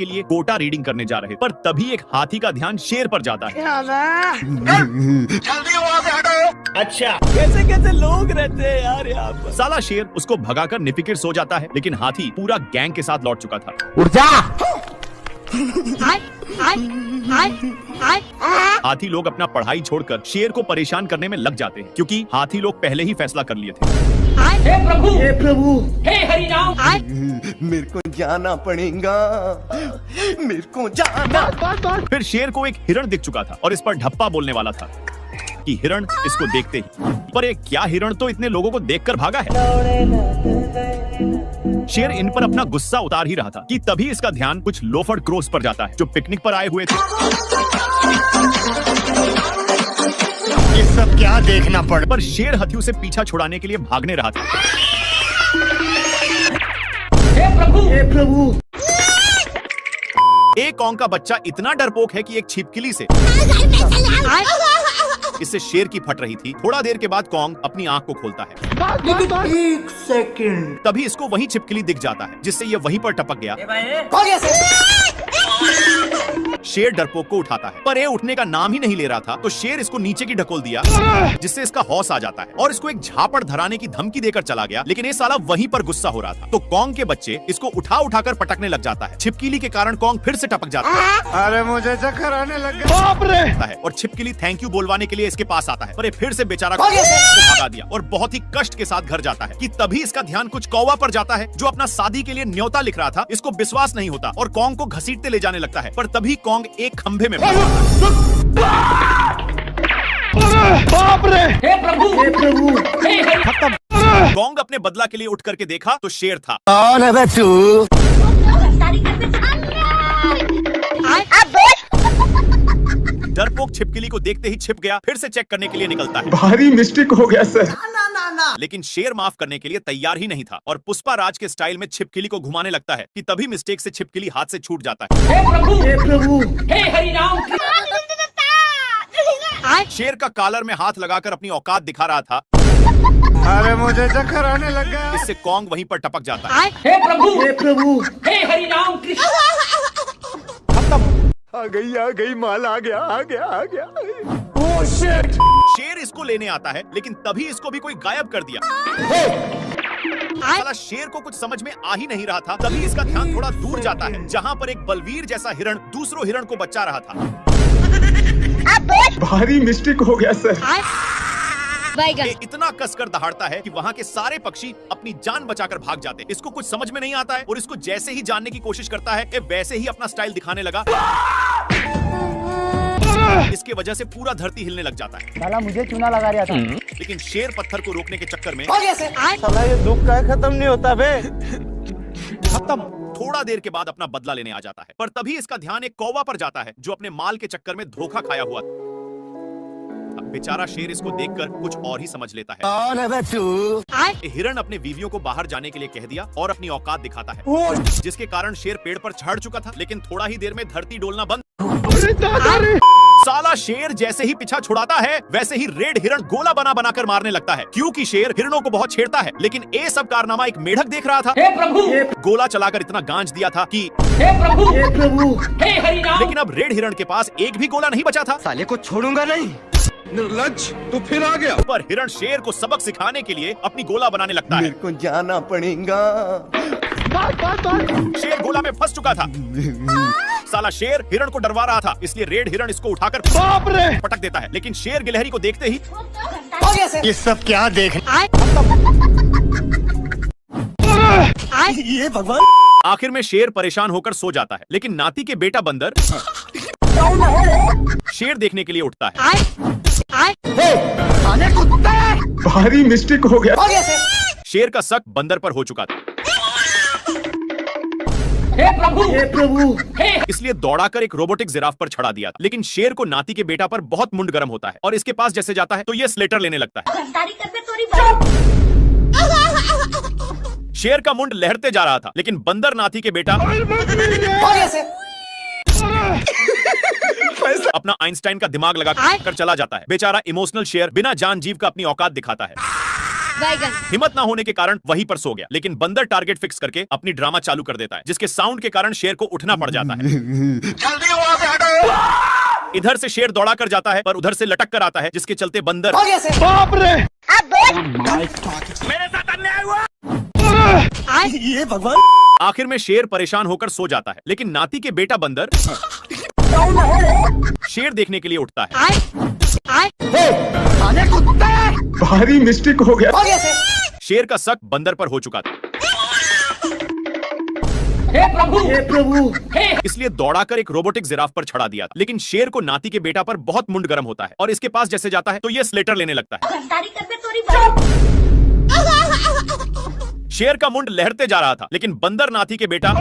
के लिए कोटा रीडिंग करने जा रहे, पर तभी एक हाथी का ध्यान शेर पर जाता है। जल्दी वहाँ से हटो। अच्छा, कैसे कैसे लोग रहते हैं यार यहाँ पर। साला शेर उसको भगाकर निफिकिर सो जाता है, लेकिन हाथी पूरा गैंग के साथ लौट चुका था। उठ जा। हाथी लोग अपना पढ़ाई छोड़कर शेर को परेशान करने में लग जाते हैं, क्योंकि हाथी लोग पहले ही फैसला कर लिए थे। हे प्रभु, हे प्रभु, हे हरि राम। मेरे को जाना पड़ेगा, मेरे को जाना। फिर शेर को एक हिरण दिख चुका था और इस पर ढप्पा बोलने वाला था कि हिरण इसको देखते ही, पर ये क्या हिरण तो इतने लोगों को देखकर भागा है। शेर इन पर अपना गुस्सा उतार ही रहा था कि तभी इसका ध्यान कुछ लोफर क्रोस पर जाता है जो पिकनिक पर आए हुए थे। ये सब क्या देखना पड़। पर शेर हाथियों से पीछा छुड़ाने के लिए भागने रहा था। हे प्रभु, हे प्रभु। एक कौंग का बच्चा इतना डरपोक है कि एक छिपकली से इससे शेर की फट रही थी। थोड़ा देर के बाद कौंग अपनी आंख को खोलता है। 1 सेकंड। तभी इसको वही छिपकली दिख जाता है, जिससे ये वहीं पर टपक गया। शेर डरपोक को उठाता है, पर ये उठने का नाम ही नहीं ले रहा था, तो शेर इसको नीचे की ढकोल दिया, जिससे इसका हौस आ जाता है और इसको एक झापड़ धराने की धमकी देकर चला गया। लेकिन ये साला वहीं पर गुस्सा हो रहा था, तो कौंग के बच्चे इसको उठा उठाकर पटकने लग जाता है। छिपकली के कारण कौंग फिर से टपक जाता है। अरे मुझे चक्कर आने लग गया। बाप रे। और छिपकली थैंक यू बोलवाने के लिए इसके पास आता है, पर ये फिर से बेचारा को भगा दिया और बहुत ही कष्ट के साथ घर जाता है कि तभी इसका ध्यान कुछ कौवा पर जाता है जो अपना शादी के लिए न्योता लिख रहा था। इसको विश्वास नहीं होता और कौंग को घसीटते ले जाने लगता है, पर तभी कौंग एक खंभे में बाप रे। हे प्रभु, हे प्रभु। हे हरि। खत्म। कौंग अपने बदला के लिए उठ करके देखा तो शेर था। कौन है बे तू? डरपोक छिपकली को देखते ही छिप गया, फिर से चेक करने के लिए निकलता है। भारी मिस्टेक हो गया सर। लेकिन शेर माफ करने के लिए तैयार ही नहीं था और पुष्पा राज के स्टाइल में छिपकली को घुमाने लगता है कि तभी मिस्टेक से छिपकली हाथ से छूट जाता है। हे प्रभु, हे प्रभु। हे हरि राम। शेर का कॉलर में हाथ लगाकर अपनी औकात दिखा रहा था। अरे मुझे चक्कर आने लग गया। इससे कौंग वहीं पर टपक जाता है। हे प्रभु, हे प्रभु। हे हरि राम कृष्ण। आ गई माल आ गया आ गया आ गया। Oh shit. शेर इसको लेने आता है, लेकिन तभी इसको भी कोई गायब कर दिया। साला शेर को कुछ समझ में आ ही नहीं रहा था। तभी इसका ध्यान थोड़ा दूर जाता है, जहाँ पर एक बलवीर जैसा हिरण दूसरों हिरण को बचा रहा था। भारी मिस्टेक हो गया सर। ये इतना कसकर दहाड़ता है कि वहाँ के सारे पक्षी अपनी जान बचाकर भाग जाते हैं। इसको कुछ समझ में नहीं आता है और इसको जैसे ही जानने की कोशिश करता है, ये वैसे ही अपना स्टाइल दिखाने लगा। इसके वजह से पूरा धरती हिलने लग जाता है। साला मुझे चूना लगा रहा था। लेकिन शेर पत्थर को रोकने के चक्कर में साला ये दुख का खत्म नहीं होता बे। खत्म। थोड़ा देर के बाद अपना बदला लेने आ जाता है, पर तभी इसका ध्यान एक कौवा पर जाता है जो अपने माल के चक्कर में धोखा खाया हुआ था। अब बेचारा शेर इसको देखकर कुछ और ही समझ लेता है। कौन है बे तू? हिरण अपने बीवियों को बाहर जाने के लिए कह दिया और अपनी औकात दिखाता है, जिसके कारण शेर पेड़ पर चढ़ चुका था। लेकिन थोड़ा ही देर में धरती डोलना बंद। साला शेर जैसे ही पीछा छुड़ाता है, वैसे ही रेड हिरण गोला बना बनाकर मारने लगता है, क्योंकि शेर हिरणों को बहुत छेड़ता है। लेकिन ये सब कारनामा एक मेढक देख रहा था। हे प्रभु, गोला चलाकर इतना गांज दिया था कि हे प्रभु, हे प्रभु। हे हरि राम। लेकिन अब रेड हिरण के पास एक भी गोला नहीं बचा था। साले को छोड़ूंगा नहीं। निर्लज्ज, तू फिर आ गया। पर हिरण शेर को सबक सिखाने के लिए अपनी गोला बनाने लगता है। मेरे को जाना पड़ेगा। शेर गोला में फंस चुका था। साला शेर हिरण को डरवा रहा था, इसलिए रेड हिरण इसको उठाकर बाप रे। पटक देता है। लेकिन शेर गिलहरी को देखते ही ये सब क्या देख। ये भगवान। आखिर में शेर परेशान होकर सो जाता है। लेकिन नाती के बेटा बंदर शेर देखने के लिए उठता है। भारी मिस्टेक हो गया। शेर का शक बंदर पर हो चुका था, हे प्रभु, हे प्रभु। हे इसलिए दौड़ाकर एक रोबोटिक जिराफ पर चढ़ा दिया। लेकिन शेर को नाती के बेटा पर बहुत मुंड गर्म होता है और इसके पास जैसे जाता है तो ये स्लेटर लेने लगता है। शेर का मुंड लहरते जा रहा था, लेकिन बंदर नाती के बेटा अपना आइंस्टाइन का दिमाग लगा कर चला जाता है। बेचारा इमोशनल शेर बिना जान जीव का अपनी औकात दिखाता है। बैगन। हिम्मत ना होने के कारण वहीं पर सो गया, लेकिन बंदर टारगेट फिक्स करके अपनी ड्रामा चालू कर देता है, जिसके साउंड के कारण शेर को उठना पड़ जाता है। जल्दी वहां से हटो। इधर से शेर दौड़ा कर जाता है, पर उधर से लटक कर आता है, जिसके चलते बंदर बाप रे, मेरे साथ अन्याय हुआ। ये भगवान। आखिर में शेर परेशान होकर सो जाता है, लेकिन नाती के बेटा बंदर शेर देखने के लिए उठता है। भारी मिस्टेक हो गया। शेर का शक बंदर पर हो चुका था, हे प्रभु हे इसलिए दौड़ाकर एक रोबोटिक जिराफ पर चढ़ा दिया था। लेकिन शेर को नाती के बेटा पर बहुत मुंड गर्म होता है, और इसके पास जैसे जाता है तो यह स्लेटर लेने लगता है। शेर का मुंड लहरते जा रहा था, लेकिन बंदर नाती के बेटा